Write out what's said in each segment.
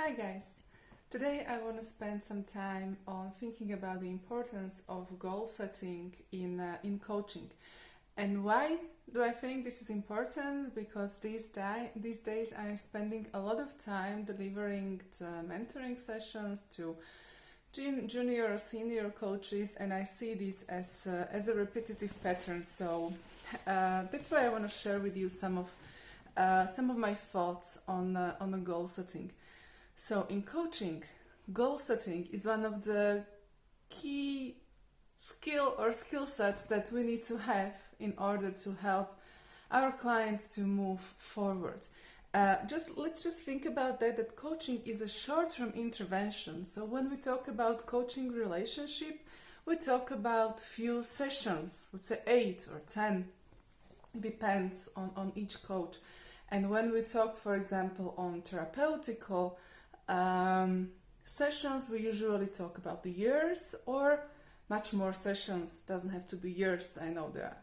Hi guys! Today I want to spend some time on thinking about the importance of goal setting in coaching. And why do I think this is important? Because these days I am spending a lot of time delivering the mentoring sessions to junior or senior coaches, and I see this as a repetitive pattern. So that's why I want to share with you some of my thoughts on the goal setting. So in coaching, goal setting is one of the key skill sets that we need to have in order to help our clients to move forward. Let's just think about that coaching is a short-term intervention. So when we talk about coaching relationship, we talk about few sessions, let's say 8 or 10, depends on each coach. And when we talk, for example, on therapeutical sessions, we usually talk about the years or much more sessions. Doesn't have to be years. I know there are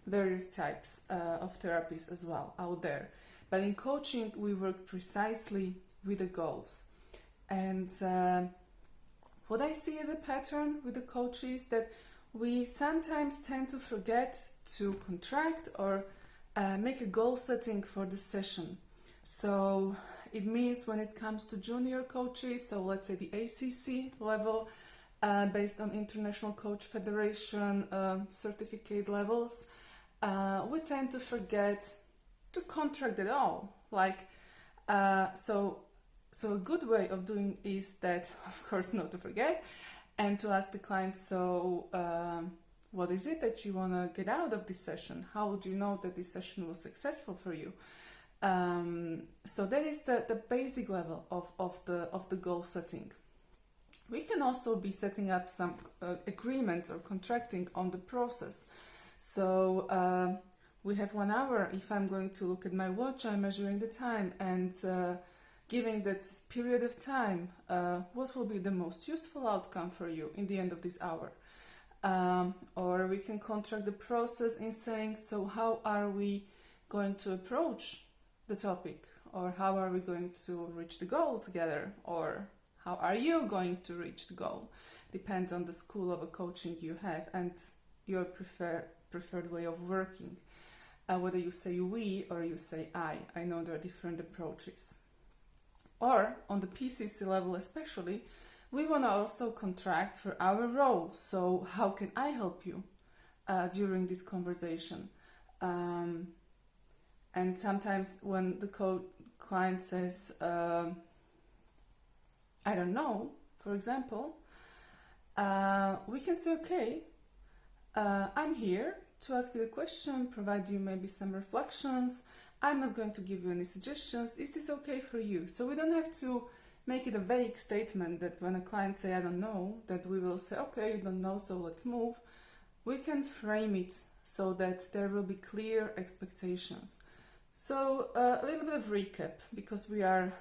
various types of therapies as well out there. But in coaching, we work precisely with the goals. And what I see as a pattern with the coaches that we sometimes tend to forget to contract or make a goal setting for the session. So it means when it comes to junior coaches, so let's say the ACC level, based on International Coach Federation certificate levels, we tend to forget to contract at all. So a good way of doing is that, of course, not to forget and to ask the client, what is it that you want to get out of this session? How would you know that this session was successful for you? So that is the basic level of the goal setting. We can also be setting up some agreements or contracting on the process. So we have 1 hour. If I'm going to look at my watch, I'm measuring the time and giving that period of time, what will be the most useful outcome for you in the end of this hour? Or we can contract the process in saying, so how are we going to approach the topic? Or how are we going to reach the goal together? Or how are you going to reach the goal? Depends on the school of a coaching you have and your preferred way of working. Whether you say we or you say I know there are different approaches. Or on the PCC level especially, we want to also contract for our role. So how can I help you during this conversation? And sometimes when the client says, I don't know, for example, we can say, okay, I'm here to ask you the question, provide you maybe some reflections. I'm not going to give you any suggestions. Is this okay for you? So we don't have to make it a vague statement that when a client say, I don't know, that we will say, okay, you don't know, so let's move. We can frame it so that there will be clear expectations. So a little bit of recap, because we are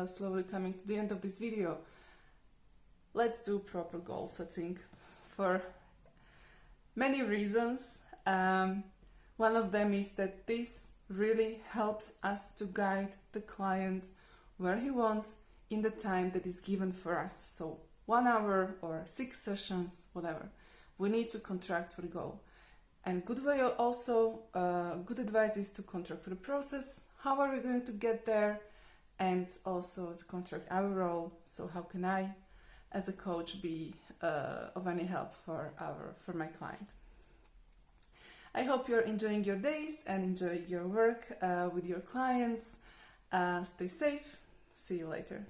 slowly coming to the end of this video. Let's do proper goal setting for many reasons. One of them is that this really helps us to guide the client where he wants in the time that is given for us. So 1 hour or 6 sessions, whatever. We need to contract for the goal. And good advice is to contract for the process. How are we going to get there? And also to contract our role. So how can I, as a coach, be of any help for my client? I hope you're enjoying your days and enjoy your work with your clients. Stay safe. See you later.